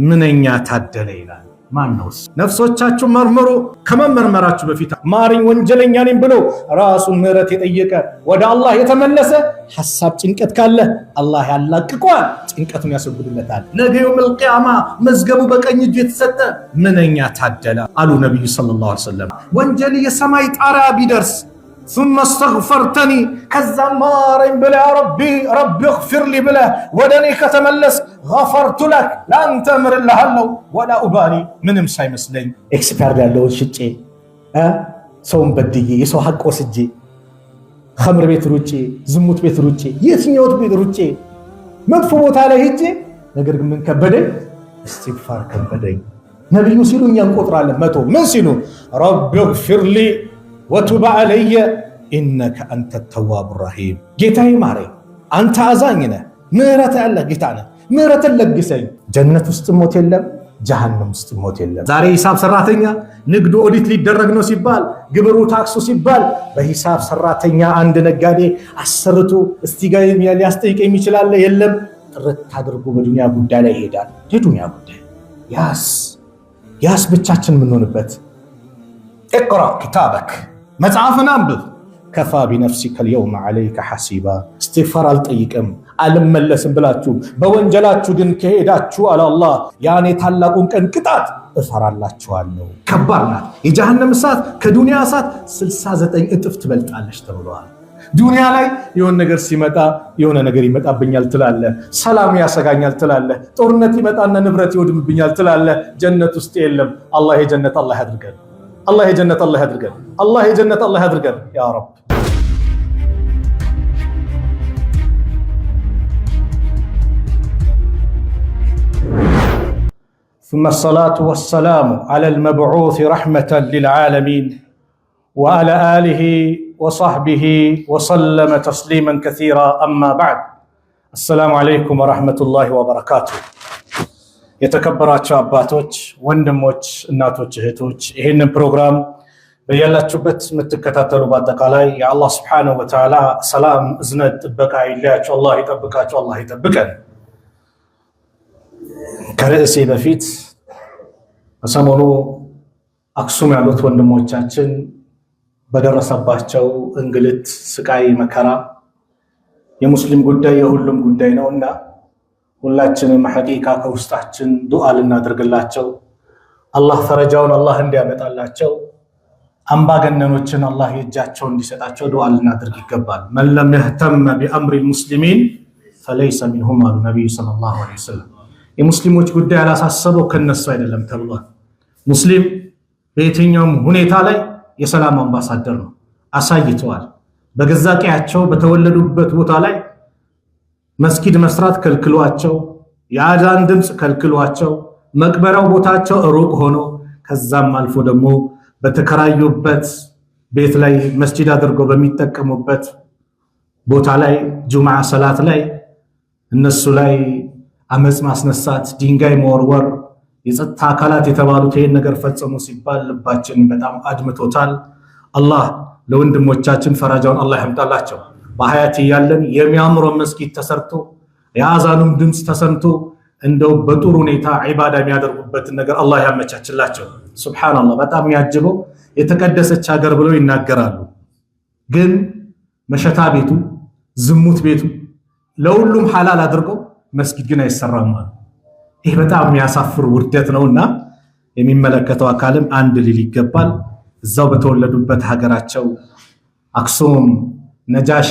ምንኛ ታደለ ይላል። ማነውስ? ነፍሶቻችሁ መርምሩ፣ ከመመርመራችሁ በፊት ማሪኝ ወንጀለኛ ነኝ ብሎ ራሱን ምህረት የጠየቀ ወደ አላህ የተመለሰ ሐሳብ ጭንቀት ካለ አላህ ያላቅቀዋል፣ ጭንቀቱን ያስወግድለታል። ነገ የውመል ቂያማ መዝገቡ በቀኝ እጁ የተሰጠ ምንኛ ታደለ አሉ ነብዩ ሰለላሁ ዐለይሂ ወሰለም። ወንጀል የሰማይ ጣሪያ ቢደርስ ثم استغفرتني كذا مارين بلا ربي اغفر لي بلا ودني كتملس غفرت لك لا انتمر الله له ولا ابالي منم ሳይመስለኝ ኤክስፐርት ያለው ሽጬ ሰውን በድዬ የሰው ሐቅ ወስጄ ኸምር ቤት ሩጬ ዝሙት ቤት ሩጬ የትኛው ቤት ሩጬ መጥፎ ቦታ ላይ ሄጄ ነገር ግን ምን ከበደኝ? እስትግፋር ከበደኝ። ነብዩ ሲሉ እኛ እንቆጥራለን መቶ ምን ሲሉ ረቢ اغفر لي وتب علي انك انت التواب الرحيم ጌታዬ ማረኝ አንተ አዛኝ ነህ ምህረት ያለህ ጌታ ነህ ምህረትን ለግሰኝ። ጀነት ውስጥ ሞት የለም ጀሃነም ውስጥ ሞት የለም። ዛሬ ሂሳብ ሰራተኛ ንግዱ ኦዲት ሊደረግ ነው ሲባል ግብሩ ታክሱ ሲባል በሂሳብ ሰራተኛ አንድ ነጋዴ አሰርቶ እስቲ ጋር ሊያስጠይቀኝ ይችላል የለም ጥርት አድርጎ በዱንያ ጉዳይ ላይ ይሄዳል። የዱንያ ጉዳይ ያስ ብቻችን ምን ሆነበት? اقرأ كتابك መጽሐፍን አንብብ። ከፋ ቢነፍሲከ اليوم عليك حسيبا استغفار አልጠይቅም አልመለስም ብላችሁ በወንጀላችሁ ግን ከሄዳችሁ አለ አላህ ያኔ ታላቁን ቀን ቅጣት እፈራላችኋለሁ። ከባድ ናት የጀሃነም እሳት ከዱንያ እሳት 69 እጥፍ ትበልጣለች ተብሏል። ዱንያ ላይ የሆነ ነገር ሲመጣ የሆነ ነገር ይመጣብኛል ትላለ፣ ሰላም ያሰጋኛል ትላለ፣ ጦርነት ይመጣና ንብረት ይወድምብኛል ትላለ። ጀነት ውስጥ የለም። አላህ የጀነት አላህ ያድርገን። الله يجنة الله يدرجن الله يجنة الله يدرجن يا رب. ثم الصلاة والسلام على المبعوث رحمة للعالمين وعلى آله وصحبه وسلم تسليما كثيرا. أما بعد السلام عليكم ورحمة الله وبركاته. የተከበራችሁ አባቶች፣ ወንድሞች፣ እናቶች፣ እህቶች ይሄንን ፕሮግራም በያላችሁበት የምትከታተሉ በአጠቃላይ የአላህ Subhanahu Wa Ta'ala ሰላም እዝነት ጥበቃ ይለያችሁ። አላህ ይጠብቃችሁ፣ አላህ ይጠብቀን። ከርዕሴ በፊት በሰሞኑ አክሱም ያሉት ወንድሞቻችን በደረሰባቸው እንግልት፣ ስቃይ፣ መከራ የሙስሊም ጉዳይ የሁሉም ጉዳይ ነውና ሁላችንም ሐቂቃ ከውስጣችን ዱዓ ልናደርግላቸው አላህ ፈረጃውን አላህ እንዲያመጣላቸው አምባገነኖችን አላህ የእጃቸውን እንዲሰጣቸው ዱዓ ልናደርግ ይገባል። من لم يهتم بأمر المسلمين فليس منهم አሉ ነብዩ ሰለላሁ ዐለይሂ ወሰለም። የሙስሊሞች ጉዳይ ያላሳሰበው ከነሱ አይደለም ተብሏል። ሙስሊም በየትኛውም ሁኔታ ላይ የሰላም አምባሳደር ነው። አሳይተዋል። በገዛ ቀያቸው በተወለዱበት ቦታ ላይ መስጊድ መስራት ከልክሏቸው፣ የአዛን ድምጽ ከልክሏቸው፣ መቅበሪያው ቦታቸው ሩቅ ሆኖ ከዛም አልፎ ደግሞ በተከራዩበት ቤት ላይ መስጊድ አድርገው በሚጠቀሙበት ቦታ ላይ ጁምዓ ሰላት ላይ እነሱ ላይ አመጽ ማስነሳት፣ ድንጋይ መወርወር የጸጥታ አካላት የተባሉት ይሄን ነገር ፈጸሙ ሲባል ልባችን በጣም አድምቶታል። አላህ ለወንድሞቻችን ፈረጃውን አላህ ያምጣላቸው። በሐያት ያለን የሚያምረው መስጊድ ተሰርቶ የአዛኑም ድምጽ ተሰምቶ እንደው በጥሩ ሁኔታ ዒባዳ የሚያደርጉበት ነገር አላህ ያመቻችላቸው። ሱብሃንአላህ በጣም የሚያጅበው የተቀደሰች ሀገር ብለው ይናገራሉ፣ ግን መሸታ ቤቱ ዝሙት ቤቱ ለሁሉም ሐላል አድርገው መስጊድ ግን አይሰራም ማለት ይሄ በጣም የሚያሳፍር ውርደት ነውና የሚመለከተው አካልም አንድ ሊል ይገባል። እዛው በተወለዱበት ሀገራቸው አክሱም ነጃሺ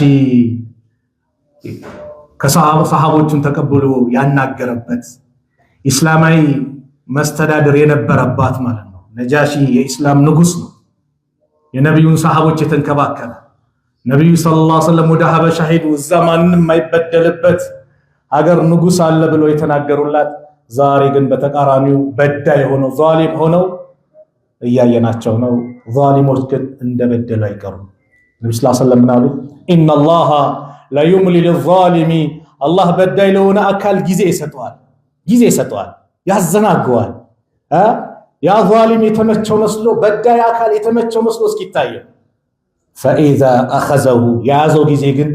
ከሰሃቦቹን ተቀብሎ ያናገረበት እስላማዊ መስተዳድር የነበረባት ማለት ነው። ነጃሺ የኢስላም ንጉስ ነው። የነብዩን ሰሃቦች የተንከባከበ ነብዩ ሰለላሁ ዐለይሂ ወሰለም ወደ ሀበሻ ሄዱ። እዛ ማንንም የማይበደልበት ሀገር ንጉስ አለ ብሎ የተናገሩላት፣ ዛሬ ግን በተቃራኒው በዳይ ሆነው ዛሊም ሆነው እያየናቸው ነው። ዛሊሞች ግን እንደበደሉ አይቀሩም። ነብዩ ሰለላሁ ዐለይሂ ወሰለም ምናሉ? ኢነላሃ ለዩምሊ ሊዛሊሚ አላህ በዳይ ለሆነ አካል ጊዜ ይሰጠዋል፣ ያዘናገዋል። ያ ዛሊም የተመቸው መስሎ በዳይ አካል የተመቸው መስሎ እስኪታየው ፈኢዛ አኸዘሁ ያዘው ጊዜ ግን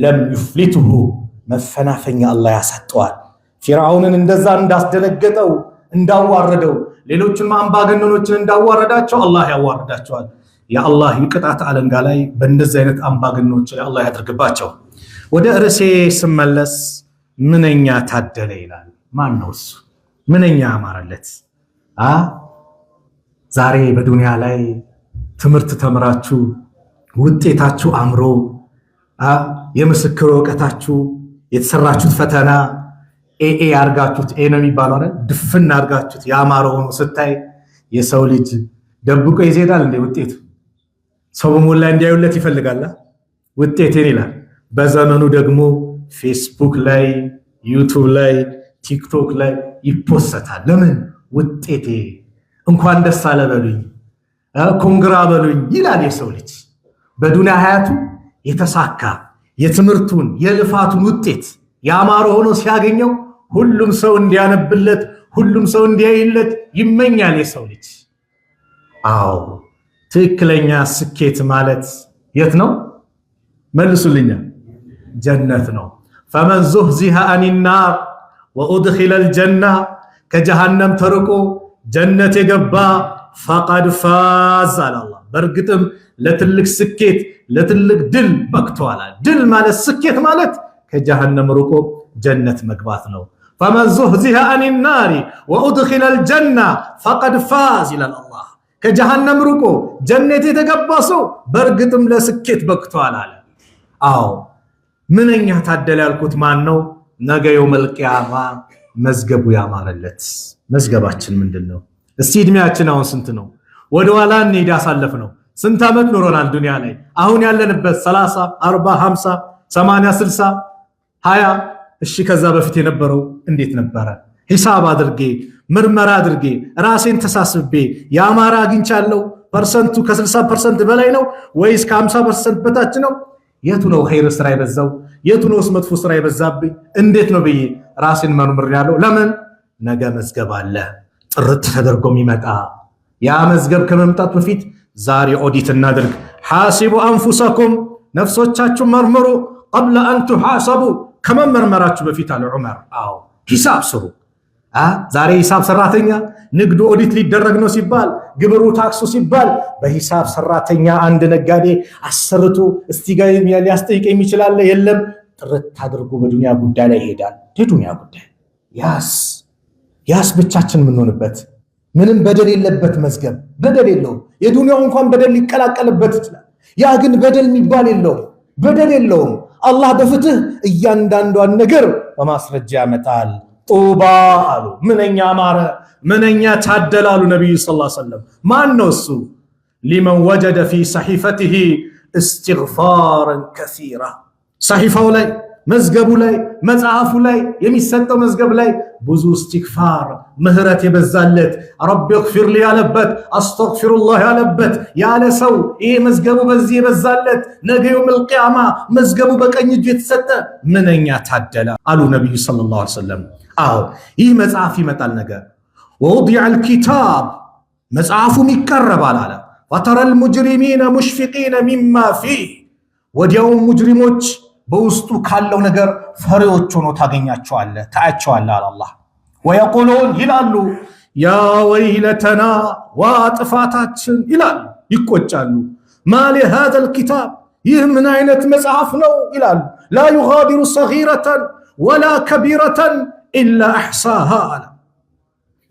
ለም ይፍሊቱሁ መፈናፈኛ አላህ ያሳጠዋል። ፊርዓውንን እንደዛ እንዳስደነገጠው እንዳዋረደው ሌሎችን አምባገነኖችን እንዳዋረዳቸው አላህ ያዋርዳቸዋል። የአላህ ይቅጣት አለንጋ ላይ በእንደዚህ አይነት አምባገነኖች ላይ አላህ ያድርግባቸው። ወደ ርዕሴ ስመለስ ምንኛ ታደለ ይላል። ማን ነው እሱ? ምንኛ አማረለት። ዛሬ በዱንያ ላይ ትምህርት ተምራችሁ ውጤታችሁ አምሮ የምስክር ወረቀታችሁ የተሰራችሁት ፈተና ኤኤ አርጋችሁት ኤ ነው የሚባለው አይደል? ድፍን አርጋችሁት ያማረው ስታይ የሰው ልጅ ደብቆ ይዘዳል እንደ ውጤቱ ሰው በሞላ እንዲያዩለት ይፈልጋል። ውጤቴን ይላል። በዘመኑ ደግሞ ፌስቡክ ላይ፣ ዩቲዩብ ላይ፣ ቲክቶክ ላይ ይፖሰታል። ለምን? ውጤቴ እንኳን ደስ አለ በሉኝ፣ ኮንግራ በሉኝ ይላል የሰው ልጅ። በዱንያ ሀያቱ የተሳካ የትምህርቱን የልፋቱን ውጤት ያማረ ሆኖ ሲያገኘው ሁሉም ሰው እንዲያነብለት፣ ሁሉም ሰው እንዲያይለት ይመኛል የሰው ልጅ። አዎ ትክክለኛ ስኬት ማለት የት ነው? መልሱልኛ። ጀነት ነው። ፈመን ዙህዚሃ አኒናር ወኡድኺለ አልጀና ከጀሃነም ተርቆ ጀነት የገባ ፈቀድ ፋዝ አለ አላህ። በእርግጥም ለትልቅ ስኬት ለትልቅ ድል በቅቷል። ድል ማለት ስኬት ማለት ከጀሃነም ርቆ ጀነት መግባት ነው። ፈመን ዙህዚሃ አኒናር ወኡድኺለ አልጀና ፈቀድ ፋዝ ይላል አላህ። ከጀሃነም ርቆ ጀነት የተገባ ሰው በእርግጥም ለስኬት በቅቷል አለ። አዎ ምንኛ ታደለ ያልኩት ማን ነው? ነገ የውመል ቂያማ መዝገቡ ያማረለት። መዝገባችን ምንድነው? እስቲ እድሜያችን አሁን ስንት ነው? ወደ ኋላ እንሂድ። ያሳለፍነው ስንት ዓመት ኖረናል ዱንያ ላይ? አሁን ያለንበት 30 40 50 80 60 20 እሺ ከዛ በፊት የነበረው እንዴት ነበረ? ሂሳብ አድርጌ ምርመራ አድርጌ ራሴን ተሳስቤ ያማረ አግኝቻለሁ። ፐርሰንቱ ከ60% በላይ ነው ወይስ ከ50% በታች ነው? የቱ ነው ኸይር ስራ የበዛው? የቱ ነው መጥፎ ስራ የበዛብኝ? እንዴት ነው ብዬ ራሴን መርምሬያለሁ። ለምን? ነገ መዝገብ አለ ጥርት ተደርጎ የሚመጣ። ያ መዝገብ ከመምጣቱ በፊት ዛሬ ኦዲት እናድርግ። ሐሲቡ አንፉሰኩም ነፍሶቻችሁ መርምሩ ቀብለ አን ትሐሰቡ ከመመርመራችሁ በፊት አለ ዑመር። አዎ ሂሳብ ስሩ። ዛሬ ሂሳብ ሰራተኛ ንግዱ ኦዲት ሊደረግ ነው ሲባል፣ ግብሩ ታክሱ ሲባል በሂሳብ ሰራተኛ አንድ ነጋዴ አሰርቶ እስቲ ጋር ሊያስጠይቀኝ ይችላል። የለም ጥርት አድርጎ በዱንያ ጉዳይ ላይ ይሄዳል። የዱንያ ጉዳይ ያስ ብቻችን የምንሆንበት ምንም በደል የለበት መዝገብ። በደል የለውም። የዱንያው እንኳን በደል ሊቀላቀልበት ይችላል። ያ ግን በደል የሚባል የለውም። በደል የለውም። አላህ በፍትህ እያንዳንዷን ነገር በማስረጃ ያመጣል። ጡባ አሉ። ምንኛ ማረ ምንኛ ታደለ አሉ ነብዩ ሰለላሁ ዐለይሂ ወሰለም። ማን ነው እሱ? ሊመን ወጀደ ፊ ሰሒፈቲሂ እስትግፋረን ከሲራ። ሰሒፋው ላይ መዝገቡ ላይ መጽሐፉ ላይ የሚሰጠው መዝገብ ላይ ብዙ እስትግፋር ምህረት የበዛለት ረቢ እግፊር ሊ ያለበት አስተግፊሩላህ ያለበት ያለ ሰው ይሄ መዝገቡ በዚህ የበዛለት ነገ የውመል ቂያማ መዝገቡ በቀኝ እጁ የተሰጠ ምንኛ ታደለ አሉ ነብዩ ሰለላሁ ዐለይሂ ወሰለም። አዎ ይህ መጽሐፍ ይመጣል ነገር ወውዲዐ አልኪታብ መጽሐፉም ይቀረባል አለ። ወተረል ሙጅሪሚነ ሙሽፊቂነ ሚማ ፊህ ወዲያውም ሙጅሪሞች በውስጡ ካለው ነገር ፈሪዎች ሆኖ ታገኛቸዋለህ ታያቸዋለህ አለ አላህ። ወየቁሉን ይላሉ ያ ወይለተና ዋጥፋታችን ይላሉ፣ ይቆጫሉ። ማሊ ሃዘል ኪታብ ይህ ምን አይነት መጽሐፍ ነው ይላሉ። ላ ዩጋዲሩ ሰጊረተን ወላ ከቢረተን ኢላ አሕሳሃ አለ።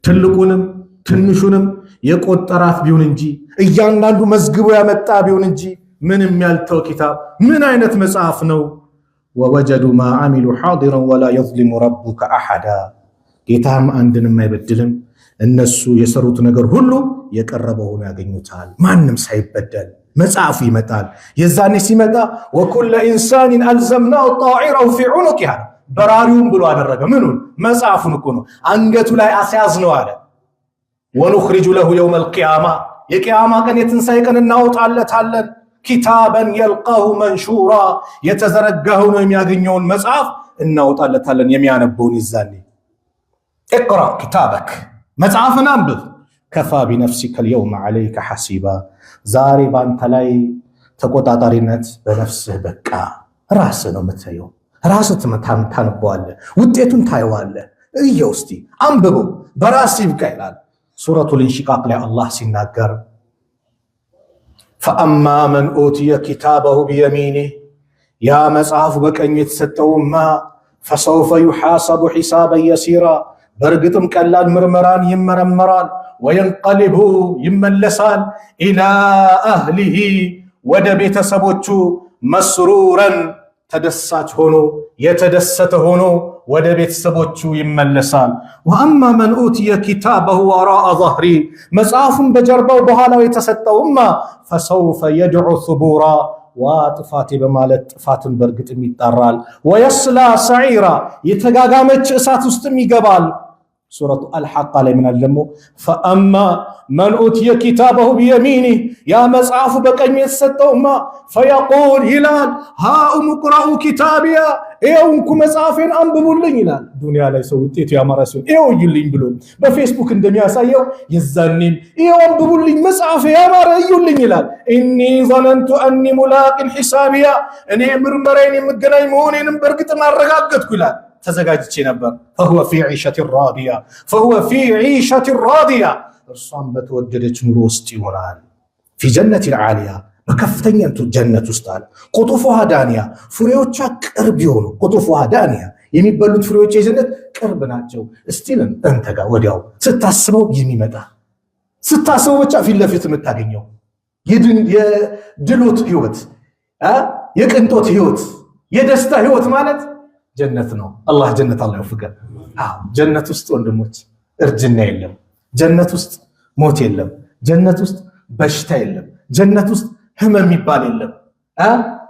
ትልቁንም ትንሹንም የቆጠራት ቢሆን እንጂ እያንዳንዱ መዝግቦ ያመጣ ቢሆን እንጂ ምንም ያልተው ኪታብ ምን አይነት መጽሐፍ ነው? ወወጀዱ ማ አሚሉ ሓዲረን ወላ የዝሊሙ ረቡከ አሐዳ ጌታም አንድንም አይበድልም። እነሱ የሰሩት ነገር ሁሉ የቀረበ ሆኖ ያገኙታል፣ ማንም ሳይበደል መጽሐፉ ይመጣል። የዛኔ ሲመጣ ወኩለ ኢንሳኒን አልዘምናሁ ጣኢረሁ ፊ ዑኑቂሃ በራሪውን ብሎ አደረገ። ምኑን? መጽሐፉን እኮ ነው አንገቱ ላይ አስያዝ ነው አለ። ወኑኽሪጁ ለሁ የውመል ቂያማ የቂያማ ቀን የትንሣኤ ቀን እናወጣለታለን ኪታበን የልቃሁ መንሹራ የተዘረጋው ነው የሚያገኘውን መጽሐፍ እናወጣለታለን የሚያነበውን። ይዛኔ እቅራ ኪታበክ መጽሐፍን አንብብ። ከፋ ቢነፍሲከ ልየውመ ዐለይከ ሐሲባ ዛሬ ባንተ ላይ ተቆጣጣሪነት በነፍስህ በቃ። ራስህ ነው የምታየው፣ ራስህ ታነበዋለህ፣ ውጤቱን ታየዋለህ። እየው እስቲ አንብበው በራስ ይብቃ ይላል። ሱረቱል ኢንሺቃቅ ላይ አላህ ሲናገር فأما من أوتي كتابه بيمينه يا مصحف بቀኝ የተሰጠውማ فسوف يحاسب حسابا يسيرا በርግጥም ቀላል ምርመራን ይመረመራል وينقلب ይመለሳል إلى أهله ወደ ቤተሰቦቹ መስሩረን ተደሳች ሆኖ የተደሰተ ሆኖ ወደ ቤተሰቦቹ ይመለሳል። ወአማ መን ኡትየ ኪታበሁ ወራአ ظهሪ መጽሐፉን በጀርባው በኋላው የተሰጠውማ ፈሰውፈ የድዑ ሱቡራ ወጥፋቴ በማለት ጥፋትን በርግጥም ይጣራል። ወየስላ ሰዒራ የተጋጋመች እሳት ውስጥም ይገባል። ሱረቱ አልሐቃ ላይ ምን አለ ደግሞ ፈአማ መን ኡትየ ኪታበሁ ቢየሚኒህ ያ መጽሐፉ በቀኝ የተሰጠውማ ፈየቁል ይላል ሃኡም ቅረኡ ኪታቢያ ይኸውንኩ መጽሐፌን አንብቡልኝ ይላል። ዱንያ ላይ ሰው ውጤቱ ያማረ ሲሆን ይኸውልኝ ብሎ በፌስቡክ እንደሚያሳየው የዛኔም ይኸው አንብቡልኝ መጽሐፌ ያማረ እዩልኝ ይላል። ኢኒ ظننت أني ملاق حسابيا እኔ ምርመራዬን የምገናኝ መሆኔንም በእርግጥም አረጋገጥኩ ይላል። ተዘጋጅቼ ነበር። فهو في عيشة راضية فهو في عيشة راضية እርሷም በተወደደች ኑሮ ውስጥ ይሆናል። في جنة عالية በከፍተኛ ጀነት ውስጥ አለ። ቁጡፉሃ ዳንያ ፍሬዎቿ ቅርብ ይሆኑ። ቁጡፉሃ ዳንያ የሚበሉት ፍሬዎች የጀነት ቅርብ ናቸው። እስቲልን እንተ ጋር ወዲያው ስታስበው የሚመጣ ስታስበው ብቻ ፊት ለፊት የምታገኘው የድሎት ህይወት የቅንጦት ህይወት የደስታ ህይወት ማለት ጀነት ነው። አላህ ጀነት አላህ ይወፍቀን። ጀነት ውስጥ ወንድሞች እርጅና የለም። ጀነት ውስጥ ሞት የለም። ጀነት ውስጥ በሽታ የለም። ጀነት ውስጥ ህመም ይባል የለም።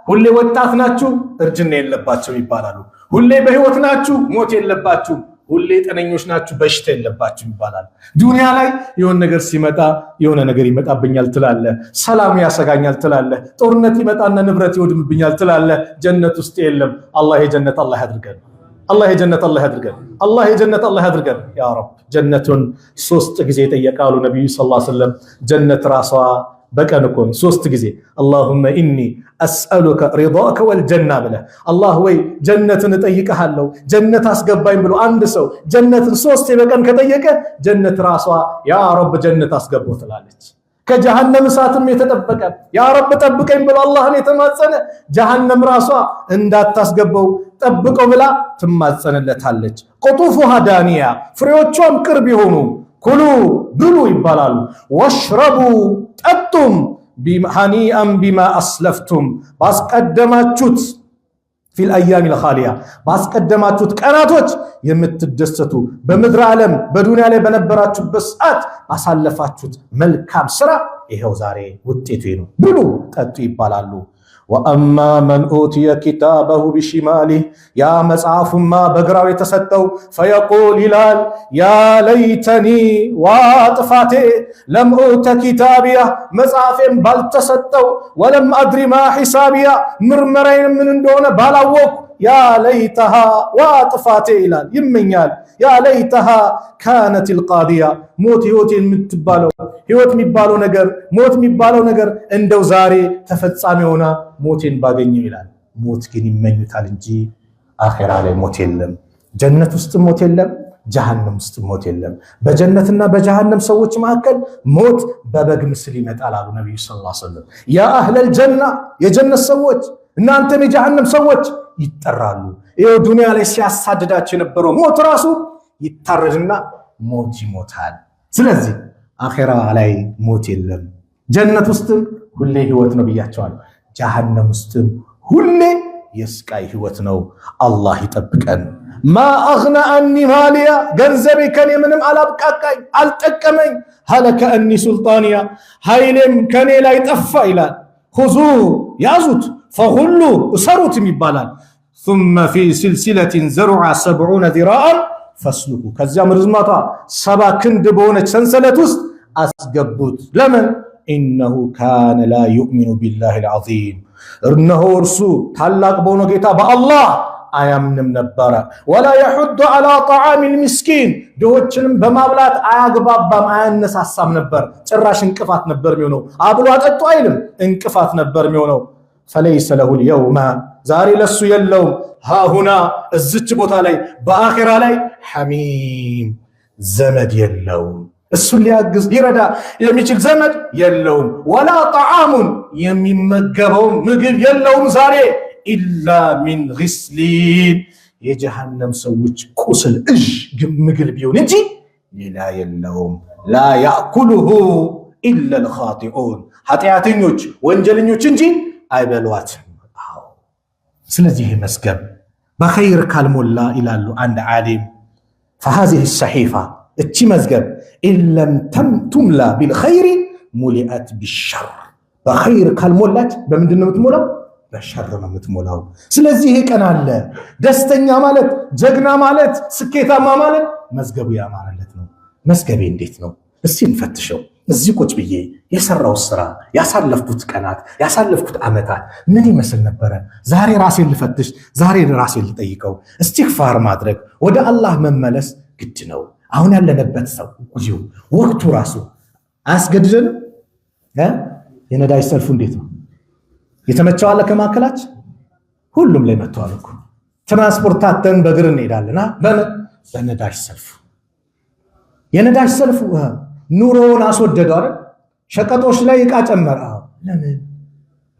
ሁሌ ወጣት ናችሁ እርጅና የለባችሁ ይባላሉ። ሁሌ በህይወት ናችሁ ሞት የለባችሁ። ሁሌ ጤነኞች ናችሁ በሽታ የለባችሁ ይባላል። ዱንያ ላይ የሆነ ነገር ሲመጣ የሆነ ነገር ይመጣብኛል ትላለ፣ ሰላም ያሰጋኛል ትላለ፣ ጦርነት ይመጣና ንብረት ይወድምብኛል ትላለ። ጀነት ውስጥ የለም። አላህ የጀነት አላህ ያድርገን። አላህ የጀነት አላህ ያድርገን። አላህ የጀነት አላህ ያድርገን ያ ረብ። ጀነቱን 3 ጊዜ ጠየቃሉ ነብዩ ሰለላሁ ዐለይሂ ወሰለም። ጀነት ራሷ በቀን እኮ 3 ጊዜ اللهم اني اسالك رضاك والجنه ብለ አላህ ወይ ጀነትን እጠይቅሃለሁ ጀነት አስገባኝ ብሎ አንድ ሰው ጀነትን 3 በቀን ከጠየቀ ጀነት ራሷ ያ ረብ ጀነት አስገባው ትላለች። ከጀሃነም እሳትም የተጠበቀ ያ ረብ ጠብቀኝ ብሎ አላህን የተማጸነ ጀሃነም ራሷ እንዳታስገባው ጠብቀው ብላ ትማጸነለታለች። ቁጡፉሃ ዳንያ ፍሬዎቿም ቅርብ ይሆኑ ኩሉ ብሉ ይባላሉ። ወሽረቡ ጠጡም ሀኒአን ቢማ አስለፍቱም ባስቀደማችሁት ፊል አያሚል ኻሊያ ባስቀደማችሁት ቀናቶች የምትደሰቱ በምድር ዓለም በዱንያ ላይ በነበራችሁበት ሰዓት ባሳለፋችሁት መልካም ስራ ይሄው ዛሬ ውጤቱ ነው። ብሉ ጠጡ ይባላሉ። ወአማ መን ኡትየ ኪታበሁ ቢሽማሊህ ያ መጽሐፉማ በግራው የተሰጠው ፈየቁል ይላል ያ ለይተኒ ዋጥፋቴ ለም ኡተ ኪታቢያ መጽሐፌን ባልተሰጠው ወለም አድሪ ማ ሒሳቢያ ምርመራዬን ምን እንደሆነ ባላወቅ ያ ለይተሃ ዋጥፋቴ ይላል ይመኛል። ያ ለይተሃ ካነት ልቃዲያ ሞት ህይወት የምትባለው ህይወት የሚባለው ነገር ሞት የሚባለው ነገር እንደው ዛሬ ተፈጻሚ ሆና ሞቴን ባገኘው ይላል። ሞት ግን ይመኙታል እንጂ አኺራ ላይ ሞት የለም። ጀነት ውስጥ ሞት የለም፣ ጀሃነም ውስጥ ሞት የለም። በጀነትና በጀሃነም ሰዎች መካከል ሞት በበግ ምስል ይመጣል አሉ ነብዩ ሰለላሁ ዐለይሂ ወሰለም። ያ አህለል ጀና የጀነት ሰዎች እናንተም የጀሃነም ሰዎች ይጠራሉ። ይሄው ዱንያ ላይ ሲያሳድዳቸው የነበረው ሞት ራሱ ይታረድና ሞት ይሞታል። ስለዚህ አኺራ ላይ ሞት የለም። ጀነት ውስጥም ሁሌ ህይወት ነው ብያቸዋለሁ። ጀሃነም ውስጥም ሁሌ የስቃይ ህይወት ነው። አላህ ይጠብቀን። ማ አግና አኒ ማሊያ ገንዘቤ ከኔ ምንም አላብቃቃኝ አልጠቀመኝ። ሀለከ አኒ ሱልጣንያ ኃይሌም ከኔ ላይ ጠፋ ይላል። ሁዙ ያዙት ፈሁሉ እሰሩትም ይባላል። ثم في سلسلة زرعها 70 ذراعا ፈስሉኩ ከዚያም ርዝመቷ 70 ክንድ በሆነች ሰንሰለት ውስጥ አስገቡት። ለምን ኢነሁ ካነ ላ ዩእሚኑ ቢላሂ አልዓዚም እነሆ እርሱ ታላቅ በሆነው ጌታ በአላህ አያምንም ነበረ። ወላ የሑዱ ዐላ ጠዓሚል ምስኪን ድሆችንም በማብላት አያግባባም አያነሳሳም ነበር። ጭራሽ እንቅፋት ነበር የሚሆነው። አብሎ አጠጡ አይልም፣ እንቅፋት ነበር የሚሆነው። ፈለይሰ ለሁ ልየውመ ዛሬ ለሱ የለውም። ሃሁና እዝች ቦታ ላይ በአኺራ ላይ ሐሚም ዘመድ የለውም። እሱን ሊያግዝ ሊረዳ የሚችል ዘመድ የለውም። ወላ ጣዓሙን የሚመገበው ምግብ የለውም ዛሬ ኢላ ሚን ግስሊን የጀሃነም ሰዎች ቁስል ምግብ ቢሆን እንጂ ሌላ የለውም። ላ ያእኩሉሁ ኢላ ልኻጢኡን ኃጢአተኞች ወንጀለኞች እንጂ አይበሏትም። ስለዚህ መዝገብ በኸይር ካልሞላ ይላሉ አንድ ዓሊም فهذه الصحيفة እቺ መዝገብ ኢለም ተምቱምላ ቢልኸይሪ ሙሊአት ቢሸር በኸይር ካልሞላች በምንድን ነው የምትሞላው? በሸር ነው የምትሞላው። ስለዚህ ይሄ ቀን አለ። ደስተኛ ማለት ጀግና ማለት ስኬታማ ማለት መዝገቡ ያማረለት ነው። መዝገቤ እንዴት ነው? እስቲ እንፈትሸው። እዚህ ቁጭ ብዬ የሰራው ስራ ያሳለፍኩት ቀናት ያሳለፍኩት ዓመታት ምን ይመስል ነበረ? ዛሬ ራሴን ልፈትሽ፣ ዛሬ ራሴን ልጠይቀው። እስትግፋር ማድረግ ወደ አላህ መመለስ ግድ ነው። አሁን ያለንበት ሰው ጊዜው ወቅቱ ራሱ አያስገድደንም? የነዳጅ ሰልፉ እንዴት ነው? የተመቸው አለ ከማከላች ሁሉም ላይ መጥቷል እኮ። ትራንስፖርት አተን በእግር እንሄዳለና በነዳጅ ሰልፉ የነዳጅ ሰልፉ ኑሮውን አስወደደው አይደል? ሸቀጦች ላይ ዕቃ ጨመረ። ለምን?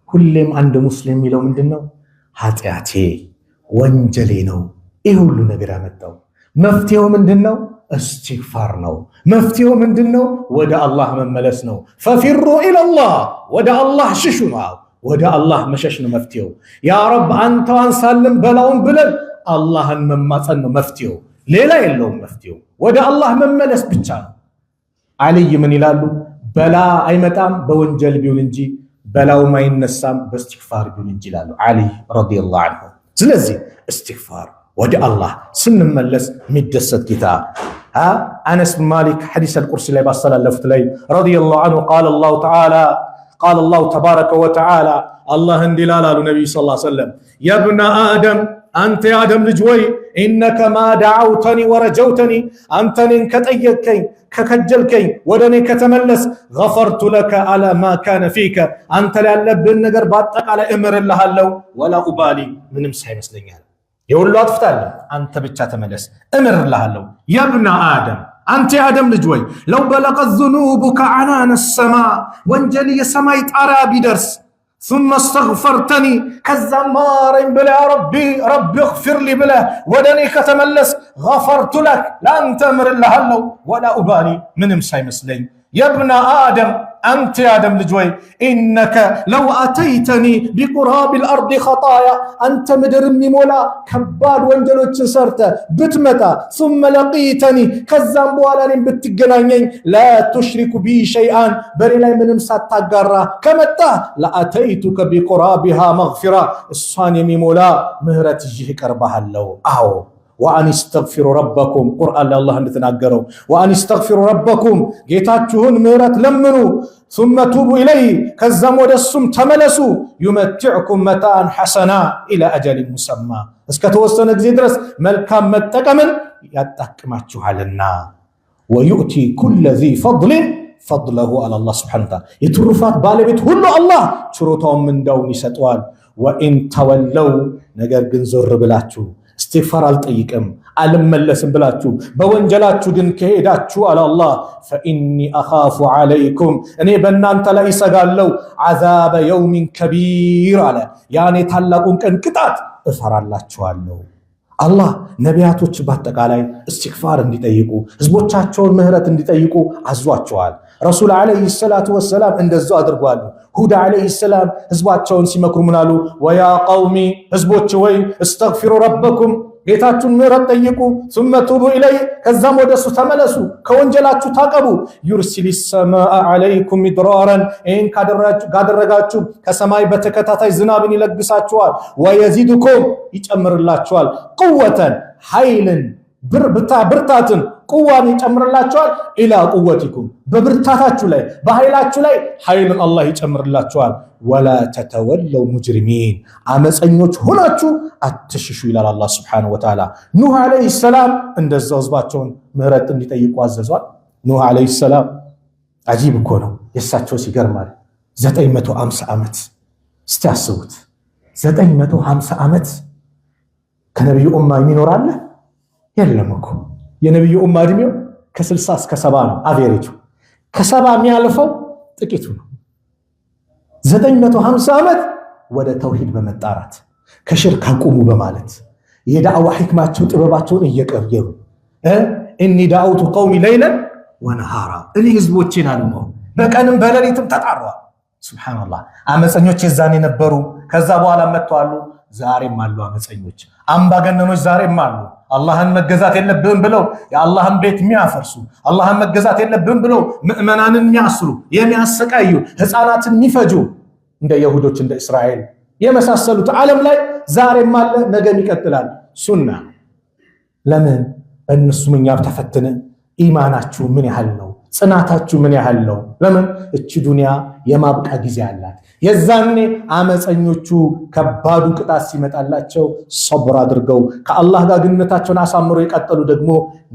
ሁሌም አንድ ሙስሊም የሚለው ምንድነው? ኃጢአቴ ወንጀሌ ነው ይህ ሁሉ ነገር ያመጣው። መፍትሄው ምንድነው? እስትግፋር ነው። መፍትሄው ምንድነው? ወደ አላህ መመለስ ነው። ፈፊሩ ኢለላህ ወደ አላህ ሽሹ ነው። ወደ አላህ መሸሽ ነው መፍትሄው። ያ ረብ አንተ አንሳልን በላውን ብለን አላህን መማጸን ነው መፍትሄው። ሌላ የለውም መፍትሄው። ወደ አላህ መመለስ ብቻ ነው። አልይ ምን ይላሉ? በላ አይመጣም በወንጀል ቢሆን እንጂ በላውም አይነሳም በእስትግፋር ቢሆን እንጂ ይላሉ አልይ ረዲየላሁ ዐንሁ። ስለዚህ እስትግፋር ወደ አላህ ስንመለስ የሚደሰት ጌታ አነስ ብን ማሊክ ሐዲስ አልቁርሲ ላይ ባስተላለፉት ላይ ረዲየላሁ ዐንሁ ቃለ አላሁ ተባረከ ወተዓላ አላህ እንዲህ ይላል አሉ ነቢዩ ሰለላሁ ዐለይሂ ወሰለም የብነ አደም አንተ የአደም ልጅ ወይ ኢነከ ማ ደዓውተኒ ወረጀውተኒ አንተ እኔን ከጠየቅከኝ ከከጀልከኝ ወደ እኔ ከተመለስ ገፈርቱ ለከ አላ ማ ካነ ፊከ አንተ ላይ ያለብህን ነገር በአጠቃላይ እምርልሃለሁ ወላ ኡባሊ ምንም ሳይመስለኛል የሁሉ አጥፍታለሁ አንተ ብቻ ተመለስ እምርልሃለሁ። የብነ አደም አንተ የአደም ልጅ ወይ ለው በለቀት ዙኑቡከ ዐናነ ሰማ ወንጀል የሰማይ ጣሪያ ቢደርስ ثم استغفرتني كذا مارين بلا ربي اغفر لي بلا ودني كتملس غفرت لك لا انت امر الله ولا ابالي من مساي مسلين يا ابن ادم انت يا ادم لجوي انك لو اتيتني بقراب الارض خطايا انت مدرمي مولا كباد وانجلوچن سرته بتمتا ثم لقيتني كذا بوالانين بتገናኘኝ لا تشرك بي شيئا بري لاي منم ساتاغرا كمتا لا اتيتك بقرابها مغفرة الصان يميمولا مهرت يجي قربحالو اهو وان استغفروا ربكم قران الله እንደተናገረው وان استغفروا ربكم ጌታችሁን ምህረት ለምኑ ثم توبوا اليه ከዛም ወደሱም ተመለሱ يمتعكم متاعا حسنا الى اجل مسمى እስከተወሰነ ጊዜ ድረስ መልካም መጠቀምን ያጣቅማችኋልና ويؤتي كل ذي فضل فضله على الله سبحانه وتعالى የትሩፋት ባለቤት ሁሉ አላህ ችሮታውን ምንዳውን ይሰጠዋል። وان تولوا ነገር ግን ዞር ብላችሁ استغفار አልጠይቅም አልመለስም ብላችሁ በወንጀላችሁ ግን ከሄዳችሁ አለ አላህ فاني اخاف عليكم እኔ በእናንተ ላይ እሰጋለሁ عذاب يوم كبير አለ ያኔ ታላቁን ቀን ቅጣት እፈራላችኋለሁ። አላህ ነቢያቶች በአጠቃላይ استغفار እንዲጠይቁ ህዝቦቻቸውን ምህረት እንዲጠይቁ አዟቸዋል። ረሱል አለይሂ ሰላቱ ወሰላም እንደዛው አድርጓል። ሁዳ አለይሂ ሰላም ህዝባቸውን ሲመክሩ ምናሉ ወያ ቀውሚ ህዝቦች ወይ استغفروا ربكم ጌታችሁን ምህረት ጠይቁ ثم توبوا اليه ከዛም ወደሱ ተመለሱ ከወንጀላችሁ ታቀቡ يرسل السماء عليكم مدرارا ان ካደረጋችሁ ከሰማይ በተከታታይ ዝናብን ይለግሳችኋል ويزيدكم ይጨምርላችኋል قوة ኃይልን ብርታትን ቁዋን ይጨምርላችኋል ኢላ ቁወቲኩም በብርታታችሁ ላይ በኃይላችሁ ላይ ኃይልን አላህ ይጨምርላችኋል። ወላ ተተወለው ሙጅሪሚን አመፀኞች ሆናችሁ አትሽሹ ይላል አላህ Subhanahu Wa Ta'ala። ኑህ አለይሂ ሰላም እንደዛው ህዝባቸውን ምህረት እንዲጠይቁ አዘዟል። ኑህ አለይሂ ሰላም አጂብ እኮ ነው የሳቸው ሲገርማል 950 ዓመት እስቲ አስቡት 950 ዓመት ከነብዩ ኡማ የሚኖር አለ የለም እኮ። የነብዩ ኡማ እድሜው ከ60 እስከ 70 ነው አቬሬጁ። ከ70 የሚያልፈው ጥቂቱ ነው። 950 ዓመት ወደ ተውሂድ በመጣራት ከሽርክ አቁሙ በማለት የዳዕዋ ህክማቸው ጥበባቸውን እየቀየሩ እኒ ዳውቱ ቀውሚ ለይለን ወነሃራ እኔ ህዝቦቼን አሉ ነው በቀንም በሌሊትም ተጣሯል። ሱብሃንአላህ አመፀኞች የዛኔ ነበሩ፣ ከዛ በኋላ መጥተዋል። ዛሬም አሉ አመፀኞች፣ አምባገነኖች ዛሬም አሉ። አላህን መገዛት የለብህም ብለው የአላህን ቤት የሚያፈርሱ፣ አላህን መገዛት የለብህም ብለው ምእመናንን የሚያስሩ የሚያሰቃዩ፣ ህፃናትን የሚፈጁ እንደ ይሁዶች እንደ እስራኤል የመሳሰሉት ዓለም ላይ ዛሬም አለ፣ ነገም ይቀጥላል። ሱና ለምን እነሱም እኛ ተፈተነ ኢማናችሁ ምን ያህል ነው? ጽናታችሁ ምን ያህል ነው? ለምን እቺ ዱንያ የማብቃ ጊዜ አላት። የዛኔ አመፀኞቹ ከባዱ ቅጣት ሲመጣላቸው ሰብር አድርገው ከአላህ ጋር ግንኙነታቸውን አሳምሮ የቀጠሉ ደግሞ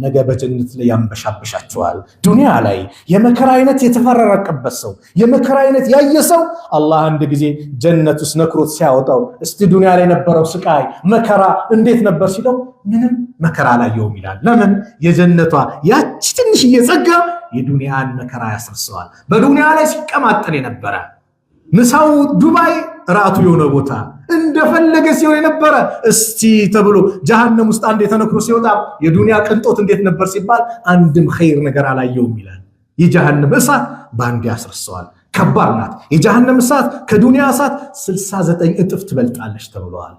ነገ በጀነት ላይ ያንበሻበሻቸዋል። ዱንያ ላይ የመከራ አይነት የተፈራረቀበት ሰው የመከራ አይነት ያየ ሰው አላህ አንድ ጊዜ ጀነት ውስጥ ነክሮት ሲያወጣው እስቲ ዱንያ ላይ የነበረው ስቃይ መከራ እንዴት ነበር ሲለው ምንም መከራ አላየውም ይላል። ለምን የጀነቷ ያቺ ትንሽዬ ጸጋ የዱንያን መከራ ያስረሳዋል። በዱንያ ላይ ሲቀማጠል የነበረ ምሳው ዱባይ ራቱ የሆነ ቦታ እንደፈለገ ሲሆን የነበረ እስቲ ተብሎ ጀሃነም ውስጥ አንድ የተነክሮ ሲወጣ የዱንያ ቅንጦት እንዴት ነበር ሲባል አንድም ኸይር ነገር አላየውም ይላል። የጀሃነም እሳት ባንድ ያስረሳዋል። ከባድ ናት የጀሃነም እሳት ከዱንያ እሳት 69 እጥፍ ትበልጣለች ተብሏል።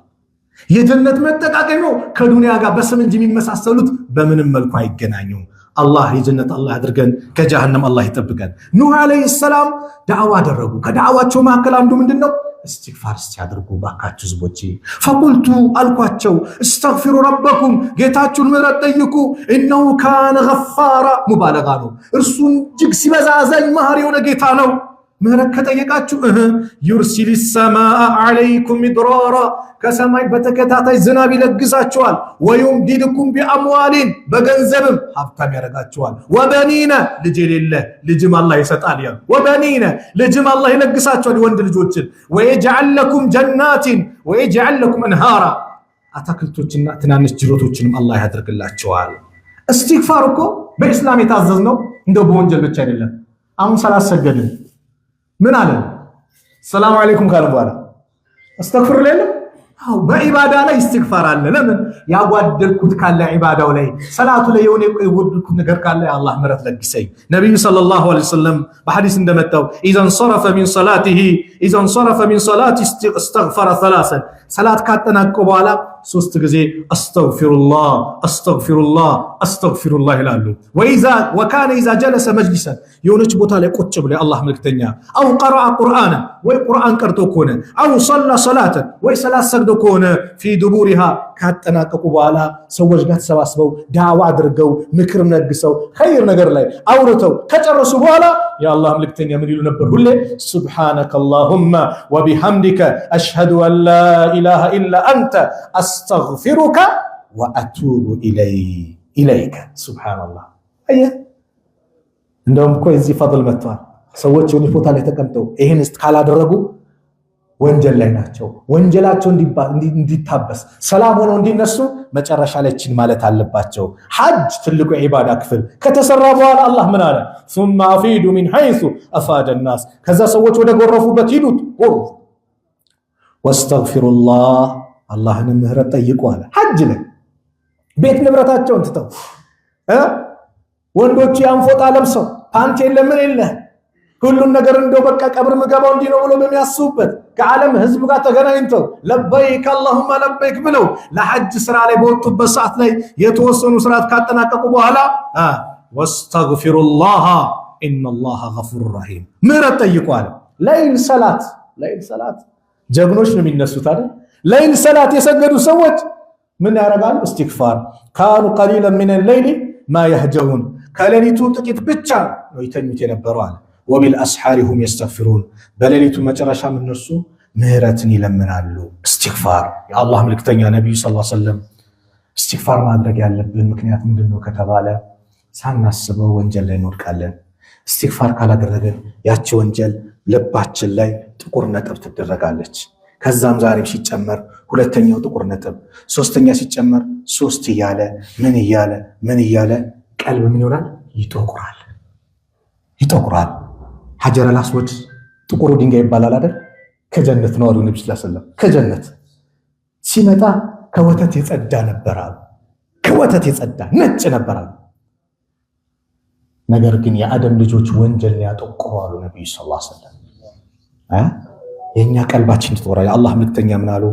የጀነት መጠቃቀሚያው ከዱንያ ጋር በስም እንጂ የሚመሳሰሉት በምንም መልኩ አይገናኙም። አላህ የጀነት አላህ አድርገን ከጀሃነም አላህ ይጠብቀን። ኑህ አለይሂ ሰላም ዳዕዋ አደረጉ። ከዳዕዋቸው መካከል አንዱ ምንድነው? እስትግፋር ሲያደርጉ ባካችሁ ህዝቦቼ ፈቁልቱ አልኳቸው እስተግፊሩ ረበኩም ጌታችሁን ምህረት ጠይቁ ኢነሁ ካነ ገፋራ ሙባለጋ ነው። እርሱን እጅግ ሲበዛ አዛኝ መሐሪ የሆነ ጌታ ነው። ምህረት ከጠየቃችሁ ዩርሲል ሰማአ አለይኩም ሚድራራ ከሰማይ በተከታታይ ዝናብ ይለግሳችኋል። ወዩምዲድኩም ቢአምዋሊን በገንዘብም ሀብታም ያደርጋችኋል። ወበኒነ ልጅ የሌለ ልጅም አላህ ይሰጣል። ያ ወበኒነ ልጅም አላህ ይለግሳችኋል ወንድ ልጆችን። ወየጅዐል ለኩም ጀናቲን ወየጅዐል ለኩም አንሃራ አትክልቶችና ትናንሽ ጅረቶችንም አላህ ያደርግላችኋል። እስትግፋር እኮ በእስላም የታዘዝነው እንደው በወንጀል ብቻ አይደለም። አሁን ሰላት ሰገድን ምን አለ? ሰላም አለይኩም ካለ በኋላ አስተግፍር ለለም። አው በኢባዳ ላይ እስትግፋር አለ። ለምን ያጓደልኩት ካለ ኢባዳው ላይ ሰላቱ ላይ የሆነ የወደድኩት ነገር ካለ አላህ ምህረት ለግሰኝ። ነብዩ ሰለላሁ ዐለይሂ ወሰለም በሐዲስ እንደመጣው ኢዘን ሰረፈ ሚን ሰላቲ እስተግፈረ ثلاثا ሰላት ካጠናቀቀ በኋላ 3 ጊዜ አስተግፊሩላህ አስተግፊሩላህ አስተግፊሩላህ ይላሉ። ወካነ ኢዛ ጀለሰ መጅሊሰን የሆነች ቦታ ላይ ቁጭ ብሎ አላህ መልክተኛ አው ቀረአ ቁርአን ወይ ቁርአን ቀርቶ ከሆነ አው ሰላ ሰላተን ወይ ሰላት ሰግዶ ከሆነ ፊ ዱቡሪሃ ካጠናቀቁ በኋላ ሰዎች ጋር ተሰባስበው ዳዕዋ አድርገው ምክር ነግሰው ኸይር ነገር ላይ አውርተው ከጨረሱ በኋላ የአላህ መልክተኛ ምን ይሉ ነበር? ሁሌ ሱብሃነከ አላሁመ ወቢሐምዲከ አሽሀዱ አን ላ ኢላሃ ኢላ አንተ አስተግፊሩከ ወአቱቡ ኢለይከ። ሱብሃንአላህ። አየህ እንደውም እኮ የዚህ ፈድል መጥቷል። ሰዎች የሆነ ቦታ ላይ ተቀምጠው ይሄን ካላደረጉ ወንጀል ላይ ናቸው። ወንጀላቸው እንዲታበስ ሰላም ሆነው እንዲነሱ መጨረሻ ላይ ችን ማለት አለባቸው። ሐጅ ትልቁ የዒባዳ ክፍል ከተሰራ በኋላ አላህ ምን አለ? ثم افيدوا من حيث افاد الناس ከዛ ሰዎች ወደ ጎረፉበት ሂዱት ጎርፉ واستغفروا አላህን ምህረት ጠይቁ አለ። ሐጅ ላይ ቤት ንብረታቸውን ትተው ወንዶች ያንፎጣ ለብሰው ፓንት የለም ምን የለ ሁሉም ነገር እንደው በቃ ቀብር ምገባው እንዲ ነው ብሎ በሚያስቡበት ከዓለም ህዝብ ጋር ተገናኝተው ለበይክ አላሁመ ለበይክ ብለው ለሐጅ ስራ ላይ በወጡበት ሰዓት ላይ የተወሰኑ ስርዓት ካጠናቀቁ በኋላ ወስተግፊሩላህ ኢነላህ ገፉር ረሂም ምህረት ጠይቋል። ለይል ሰላት ጀግኖች ነው የሚነሱት አይደል? ለይል ሰላት የሰገዱ ሰዎች ምን ያደርጋሉ? እስትግፋር ካኑ ቀሊለን ሚነ ሌይሊ ማ የህጀውን ከሌሊቱ ጥቂት ብቻ ነው ይተኙት የነበረው አለ። ወቢልአስሐሪ ሁም የስተግፊሩን በሌሊቱ መጨረሻም እነሱ ምህረትን ይለምናሉ። እስትግፋር የአላህ መልክተኛ ነብዩ ሰለላሁ ዐለይሂ ወሰለም እስትግፋር ማድረግ ያለብን ምክንያት ምንድነው ከተባለ ሳናስበው ወንጀል ላይ እንወድቃለን። እስትግፋር ካላደረግን ያቺ ወንጀል ልባችን ላይ ጥቁር ነጥብ ትደረጋለች። ከዛም ዛሬም ሲጨመር ሁለተኛው ጥቁር ነጥብ፣ ሶስተኛ ሲጨመር 3 እያለ ምን እያለ ቀልብ ምን ይሆናል? ይጠቁራል። ሐጀረል አስወድ ጥቁሩ ድንጋይ ይባላል አይደል? ከጀነት ነው አሉ ነብዩ ሰለላሁ ዐለይሂ ወሰለም። ከጀነት ሲመጣ ከወተት የጸዳ ነበር አሉ። ከወተት የጸዳ ነጭ ነበር አሉ። ነገር ግን የአደም ልጆች ወንጀል ያጠቁሩ አሉ ነብዩ ሰለላሁ ዐለይሂ ወሰለም። የኛ ቀልባችን ተወራ። የአላህ መልእክተኛ ምን አሉ?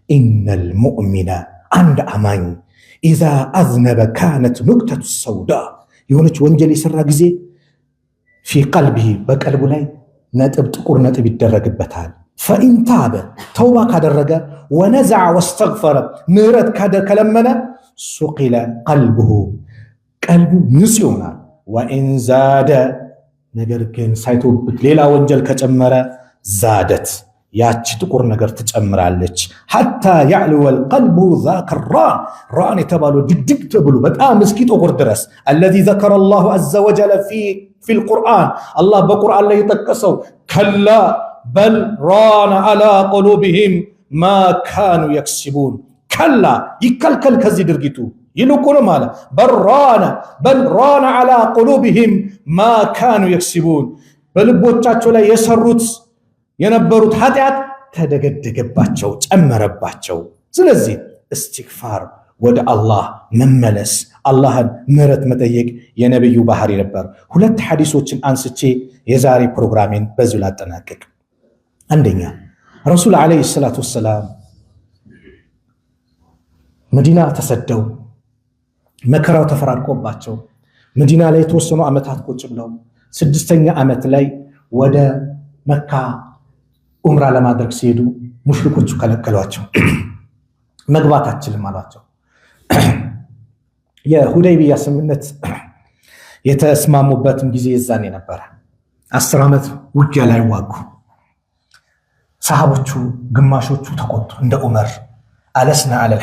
ኢነል ሙእሚነ አንድ አማኝ ኢዛ አዝነበ ካነት ኑክተቱ ሰውዳ የሆነች ወንጀል የሰራ ጊዜ ፊ ቀልቢሂ በቀልቡ ላይ ጥቁር ነጥብ ይደረግበታል። ፈኢን ታበ ተውባ ካደረገ ወነዘዐ ወስተግፈረ ምህረት ከለመነ ሱቂለ ቀልቡሁ ቀልቡ ንጹህ ይሆናል። ወኢን ዛደ ነገር ግን ሳይቶብት ሌላ ወንጀል ከጨመረ ዛደት ያቺ ጥቁር ነገር ትጨምራለች። ሐታ ያዕልወል ቀልቡ ዛከ ራን የተባለው ድግድግ ተብሎ በጣም እስኪጠቁር ድረስ አለዚ ዘከረ አላሁ ዐዘ ወጀለ ፊል ቁርአን አላህ በቁርአን ላይ የጠቀሰው ከላ በል ራነ ዐላ ቁሉብሂም ማ ካኑ የክሲቡን ከላ ይከልከል ከዚህ ድርጊቱ ይልቁንም አለ በል ራነ ዐላ ቁሉብሂም ማ ካኑ የክሲቡን በልቦቻቸው ላይ የሰሩት የነበሩት ኃጢአት ተደገደገባቸው፣ ጨመረባቸው። ስለዚህ እስትግፋር ወደ አላህ መመለስ፣ አላህን ምህረት መጠየቅ የነብዩ ባህሪ ነበር። 2 ሐዲሶችን አንስቼ የዛሬ ፕሮግራሜን በዚሁ ላጠናቅቅ። አንደኛ ረሱል አለይሂ ሰላቱ ወሰላም መዲና ተሰደው መከራው ተፈራርቆባቸው መዲና ላይ የተወሰኑ ዓመታት ቁጭ ብለው 6ኛ ዓመት ላይ ወደ መካ ኡምራ ለማድረግ ሲሄዱ ሙሽሪኮቹ ከለከሏቸው። መግባት አትችልም አሏቸው። የሁደይቢያ ስምምነት የተስማሙበትም ጊዜ የዛኔ ነበረ። 10 ዓመት ውጊያ ላይ ዋጉ። ሰሃቦቹ ግማሾቹ ተቆጡ። እንደ ዑመር አለስና አለል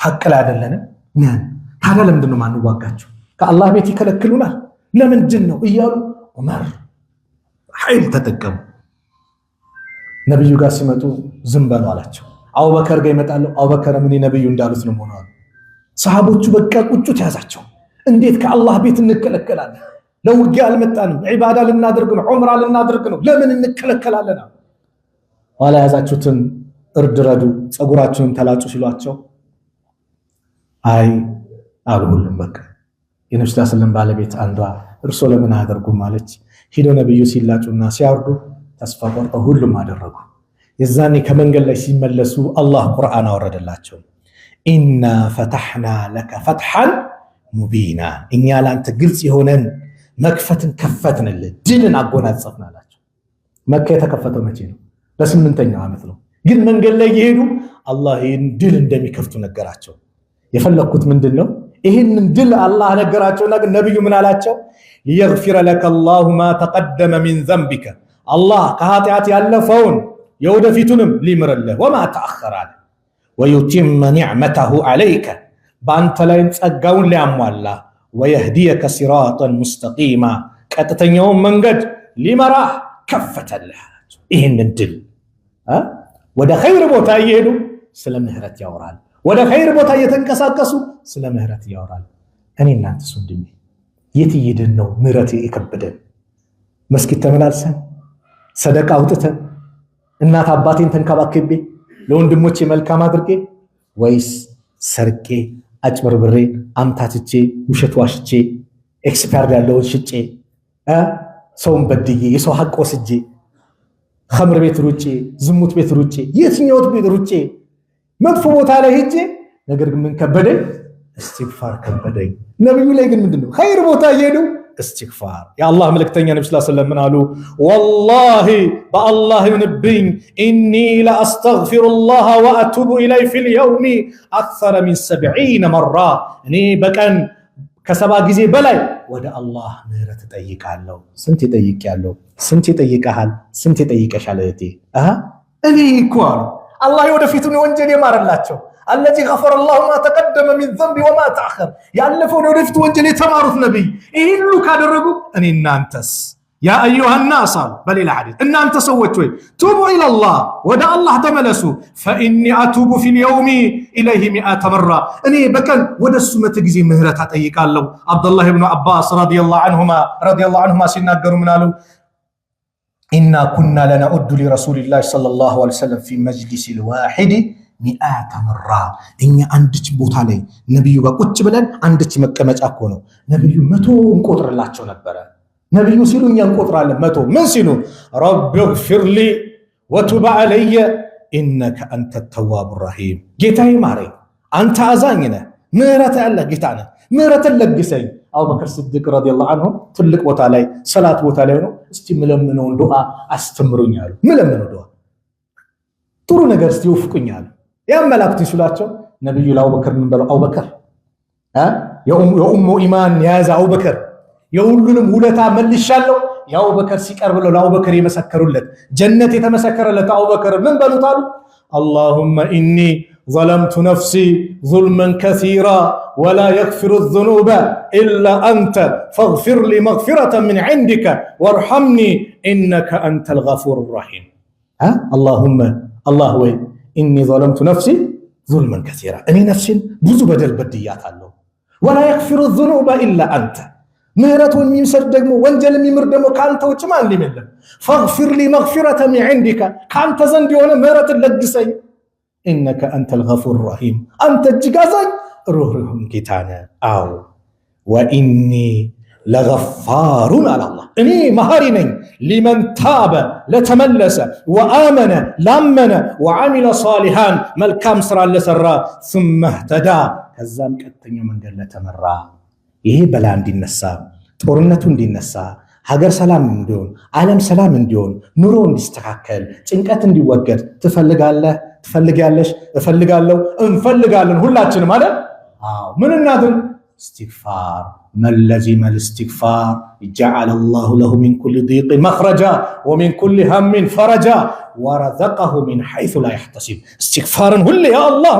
ሐቅ ላይ አይደለንም ታዲያ ለምንድን ነው ማንዋጋቸው? ከአላህ ቤት ይከለክሉናል ለምንድን ነው እያሉ ዑመር ኃይል ተጠቀሙ። ነብዩ ጋር ሲመጡ ዝም በሉ አላቸው። አቡበከር ጋር ይመጣሉ። አቡበከር ምን ነብዩ እንዳሉት ነው ሆነዋል። ሰሃቦቹ በቃ ቁጭት ያዛቸው። እንዴት ከአላህ ቤት እንከለከላለን? ለውጊያ አልመጣንም፣ ዒባዳ ልናደርግ ነው፣ ዑምራ ልናደርግ ነው፣ ለምን እንከለከላለን? ኋላ ያዛችሁትን እርድ ረዱ፣ ፀጉራችሁን ተላጩ ሲሏቸው አይ አሉ። ሁሉም በቃ የነብዩ ሰለላሁ ዐለይሂ ወሰለም ባለቤት አንዷ እርሶ ለምን አያደርጉም ማለች። ሂደው ነብዩ ሲላጩና ሲያርዱ ተስፋ ቆርጠው ሁሉም አደረጉ። የዛኔ ከመንገድ ላይ ሲመለሱ አላህ ቁርአን አወረደላቸው። ኢና ፈተሕና ለከ ፈትሐን ሙቢና እኛ ላንተ ግልጽ የሆነን መክፈትን ከፈትንልህ፣ ድልን አጎናጸፍን አላቸው። መካ የተከፈተው መቼ ነው? በ8ኛው ዓመት ነው። ግን መንገድ ላይ የሄዱ አላህ ይህን ድል እንደሚከፍቱ ነገራቸው። የፈለግኩት ምንድን ነው? ይህንን ድል አላህ ነገራቸውና ግን ነብዩ ምን አላቸው? ሊየግፊረ ለከ አላሁ ማ ተቀደመ ሚን ዘንቢከ አላህ ከኃጢአት ያለፈውን የወደፊቱንም ሊምርልህ፣ ወማ ተአኸረ አለ ወዩቲመ ኒዕመተሁ ዐለይከ በአንተ ላይም ጸጋውን ሊያሟላ፣ ወየህዲየከ ሲራጠን ሙስተቂማ ቀጥተኛውን መንገድ ሊመራህ ከፈተልህ። ይህንን ድል ወደ ኸይር ቦታ እየሄዱ ስለ ምህረት ያወራል። ወደ ኸይር ቦታ እየተንቀሳቀሱ ስለ ምህረት ያወራል። እኔ እናንተስ ወንድሜ የት እየሄድን ነው? ምህረት የከበደን መስጊድ ተመላልሰን ሰደቃ አውጥተን እናት አባቴን ተንከባክቤ ለወንድሞቼ መልካም አድርጌ፣ ወይስ ሰርቄ አጭበርብሬ አምታትቼ ውሸት ዋሽቼ ኤክስፓየርድ ያለውን ሽጬ ሰውን በድዬ የሰው ሐቅ ወስጄ ኸምር ቤት ሩጬ ዝሙት ቤት ሩጬ የትኛው ቤት ሩጬ መጥፎ ቦታ ላይ ሄጄ ነገር ግን ምን ከበደኝ? እስትግፋር ከበደኝ። ነብዩ ላይ ግን ምንድነው? ኸይር ቦታ እየሄዱ እስትግፋር። የአላህ መልእክተኛ ነብዩ ሰለላሁ ዐለይሂ ወሰለም ምን አሉ? ወላሂ በአላህ ይሁንብኝ ኢኒ ለአስተግፊሩላህ ወአቱቡ ኢለይሂ ፊል የውሚ አክሰረ ሚን 70 መራ እኔ በቀን ከ70 ጊዜ በላይ ወደ አላህ ምህረት እጠይቃለሁ። ስንት ይጠይቃለሁ? ስንት ይጠይቃል? ስንት ይጠይቀሻል? እህቴ እኔ እኮ አላህ ወደፊቱን ወንጀል የማረላቸው አለዚ ገፈረ አላሁ ማ ተቀደመ ሚን ዘንቢ ወማ ተአኸር ያለፈውን ወደፊት ወንጀል የተማሩት ነብይ ይህን ሁሉ ካደረጉ እኔ እናንተስ ያ አዩሃ ናስ በሌላ ሐዲስ እናንተ ሰዎች ወይ ቱቡ ኢለላህ ወደ አላህ ተመለሱ ፈኢኒ አቱቡ ፊል የውሚ ኢለይሂ ሚአተ መራ እኔ በቀን ወደሱ 100 ጊዜ ምህረት አጠይቃለሁ። አብዱላህ ኢብኑ አባስ ረዲየላሁ ዐንሁማ ሲናገሩ ምን አሉ? ኢና ኩና ለነዑዱ ሊረሱሊላህ ሰለላሁ ዐለይሂ ወሰለም ፊ መጅሊሲል ዋሂድ ሚአተ መራ እኛ አንድች ቦታ ላይ ነብዩ ጋር ቁጭ ብለን አንድች መቀመጫ እኮ ነው ነብዩ 100 እንቆጥርላቸው ነበረ። ነብዩ ሲሉ እኛ እንቆጥራለን 100 ምን ሲሉ ረቢ ግፊር ሊ ወቱብ ዐለየ ኢነከ አንተ ተዋቡ ረሂም ጌታዬ ማረኝ አንተ አዛኝ ነህ ምህረት ያለህ ጌታ ነህ ምህረትን ለግሰኝ። አቡበክር ሲዲቅ ረዲየላሁ ዐንሁ ትልቅ ቦታ ላይ ሰላት ቦታ ላይ ነው እስቲ ምለምነውን ዱዓ አስተምሩኝ አሉ። ምለምነው ዱዓ ጥሩ ነገር እስቲ ወፍቁኛል ያመላክቱ ይስላቸው ነብዩ ለአቡበክር ምን በለው አቡበክር የኡሙ ኢማን ያዛ አቡበክር የሁሉንም ውለታ መልሻለሁ። የአቡበክር ሲቀርብ ነው ለአቡበክር የመሰከሩለት ጀነት የተመሰከረለት አቡበክር ምን በሉት አሉ? اللهم إني ظلمت نفسي ظلما كثيرا ولا يغفر الذنوب إلا أنت فاغفر لي مغفرة من عندك وارحمني إنك أنت الغفور الرحيم. اللهم الله وي إني ظلمت نفسي ظلما كثيرا أني نفسي بزو بدل بديات الله ولا يغفر الذنوب إلا أنت ምህረቱን የሚሰጥ ደግሞ ወንጀል የሚምር ደግሞ ካንተ ውጭ ማንም የለም። فاغفر لي مغفرة من عندك ካንተ ዘንድ የሆነ ምህረትን ለግሰኝ إنك أنت الغفور الرحيم አንተ እጅግ አዛኝ ሩህሩህ ጌታ ነህ። አዎ وإني لغفار على الله እኔ መሐሪ ነኝ لمن تاب ለተመለሰ وآمن ላመነ وعمل صالحا መልካም ስራ ለሰራ ثم اهتدى ከዛም ቀጥተኛው መንገድ ለተመራ ይሄ በላ እንዲነሳ ጦርነቱ እንዲነሳ ሀገር ሰላም እንዲሆን ዓለም ሰላም እንዲሆን ኑሮ እንዲስተካከል ጭንቀት እንዲወገድ ትፈልጋለህ ትፈልጋለሽ እፈልጋለሁ እንፈልጋለን ሁላችንም ማለት ምን እናድርግ? استغفار من لزم الاستغفار جعل الله له من كل ضيق مخرجا ومن كل هم فرجا ورزقه من حيث لا يحتسب استغفارن ሁሌ ያ አላህ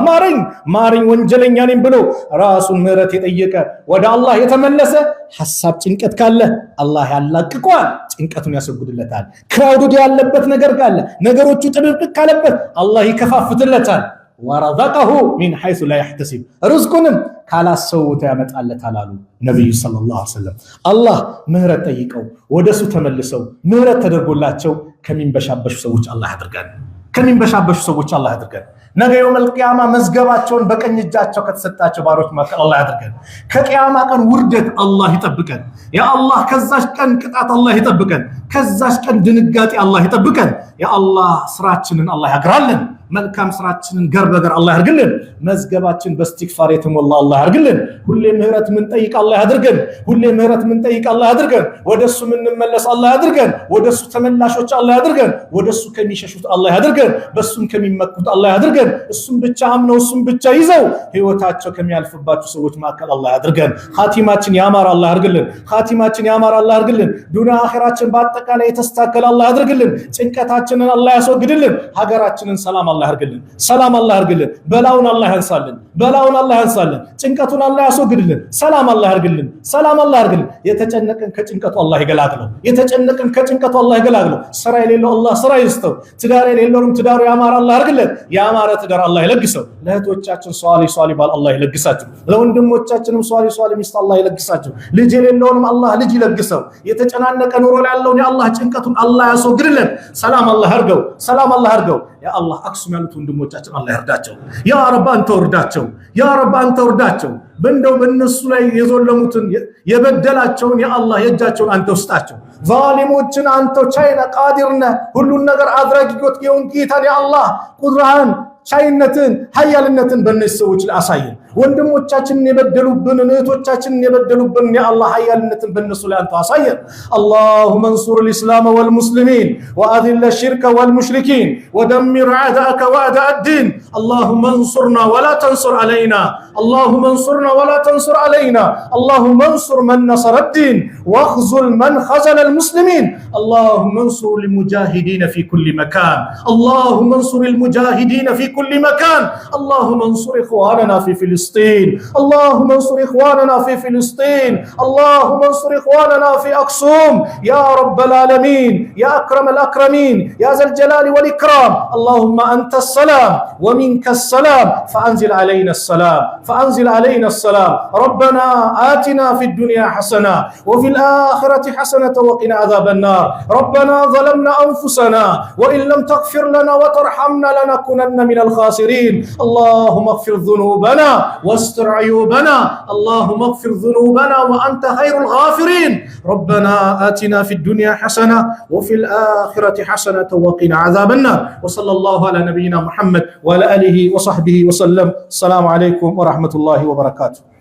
ማረኝ ወንጀለኛ ነኝ ብሎ ራሱን ምህረት የጠየቀ ወደ አላህ የተመለሰ ሐሳብ ጭንቀት ካለ አላህ ያላቅቀዋል ጭንቀቱን ያስወግድለታል። ክራውድ ያለበት ነገር ካለ ነገሮቹ ጥብቅ ካለበት አላህ ይከፋፍትለታል። ورزقه من حيث لا يحتسب رزقንም ካላሰውታ ያመጣለታል አሉ ነብዩ ሰለላሁ ዐለይሂ ወሰለም። አላህ ምህረት ጠይቀው ወደሱ ተመልሰው ምህረት ተደርጎላቸው ከሚንበሻበሹ ሰዎች አላህ ያድርገን ከሚንበሻበሹ ሰዎች አላህ ያድርገን። ነገ የውመል ቂያማ መዝገባቸውን በቀኝ እጃቸው ከተሰጣቸው ባሮች መካከል አላህ ያድርገን። ከቂያማ ቀን ውርደት አላህ ይጠብቀን። ያ አላህ ከዛች ቀን ቅጣት አላህ ይጠብቀን። ከዛች ቀን ድንጋጤ አላህ ይጠብቀን። ያ አላህ ስራችንን አላህ ያግራልን። መልካም ስራችንን ገር በገር አላህ ያርግልን። መዝገባችን በእስትግፋር የተሞላ አላህ ያርግልን። ሁሌ ምህረት ምን ጠይቅ አላህ ያድርገን። ሁሌ ምህረት ምን ጠይቅ አላህ ያድርገን። ወደሱ ምን እንመለስ አላህ ያድርገን። ወደሱ ተመላሾች አላህ ያድርገን። ወደሱ ከሚሸሹት አላህ ያድርገን። በሱም ከሚመኩት አላህ ያድርገን። እሱም ብቻ አምነው እሱም ብቻ ይዘው ህይወታቸው ከሚያልፍባቸው ሰዎች መካከል አላህ ያድርገን። ኻቲማችን ያማረ አላህ ያርግልን። ኻቲማችን ያማረ አላህ ያርግልን። ዱንያ አኺራችን በአጠቃላይ የተስተካከለ አላህ ያድርግልን። ጭንቀታችንን አላህ ያስወግድልን። ሀገራችንን ሰላም አላህ ያርግልን። ሰላም አላህ ያርግልን። በላውን አላህ ያንሳልን። በላውን አላህ ያንሳልን። ጭንቀቱን አላህ ያስወግድልን። ሰላም አላህ ያርግልን። ሰላም አላህ ያርግልን። የተጨነቀን ከጭንቀቱ አላህ ይገላግለው። የተጨነቀን ከጭንቀቱ አላህ ይገላግለው። ስራ የሌለው አላህ ስራ ይስጠው። ትዳር የሌለውም ትዳሩ ያማረ አላህ ያርግልን። ያማረ ትዳር አላህ ይለግሰው። ለእህቶቻችን ሷሊ ባል አላህ ይለግሳቸው። ለወንድሞቻችንም ሷሊ ሚስት አላህ ይለግሳቸው። ልጅ የሌለውንም አላህ ልጅ ይለግሰው። የተጨናነቀ ኑሮ ላይ ያለውን የአላህ ጭንቀቱን አላህ ያስወግድልን። ሰላም አላህ ያርገው። ሰላም አላህ ያርገው። ያ አላህ አክሱም ያሉት ወንድሞቻችን አላህ ይርዳቸው። ያ ረብ አንተ ወርዳቸው። ያ ረብ አንተ ወርዳቸው። በእንደው በእነሱ ላይ የዞለሙትን የበደላቸውን ያ አላህ የእጃቸውን አንተ ውስጣቸው። ዛሊሞችን አንተው ቻይና ቃዲርነ ሁሉን ነገር አድራጊዎት የሆንክ ጌታ ያ አላህ ቁድራን ቻይነትን ኃያልነትን በእነዚህ ሰዎች ላይ አሳየን። ወንድሞቻችንን የበደሉብንን እህቶቻችንን የበደሉብንን ያ አላህ ኃያልነትን በእነሱ ላይ አንተ አሳየን። اللهم انصر الاسلام والمسلمين واذل الشرك والمشركين ودمر اعداءك واعداء الدين. اللهم انصرنا ولا تنصر علينا. اللهم انصرنا ولا تنصر علينا. اللهم انصر من نصر الدين واخذل من خذل المسلمين. اللهم انصر المجاهدين في كل مكان. اللهم انصر المجاهدين في كل مكان. اللهم انصر إخواننا في فلسطين، اللهم انصر إخواننا في فلسطين، اللهم انصر إخواننا في أقصوم يا رب العالمين، يا أكرم الأكرمين، يا ذا الجلال والإكرام. اللهم أنت السلام ومنك السلام، فأنزل علينا السلام، فأنزل علينا السلام. ربنا آتنا في الدنيا حسنة وفي الآخرة حسنة وقنا عذاب النار. ربنا ظلمنا أنفسنا وإن لم تغفر لنا وترحمنا لنكونن من الخاسرين. اللهم اغفر ذنوبنا واستر عيوبنا، اللهم اغفر ذنوبنا وأنت خير الغافرين. ربنا آتنا في الدنيا حسنة وفي الآخرة حسنة وقنا عذاب النار. وصلى الله على نبينا محمد وعلى آله وصحبه وسلم. السلام عليكم ورحمة الله وبركاته.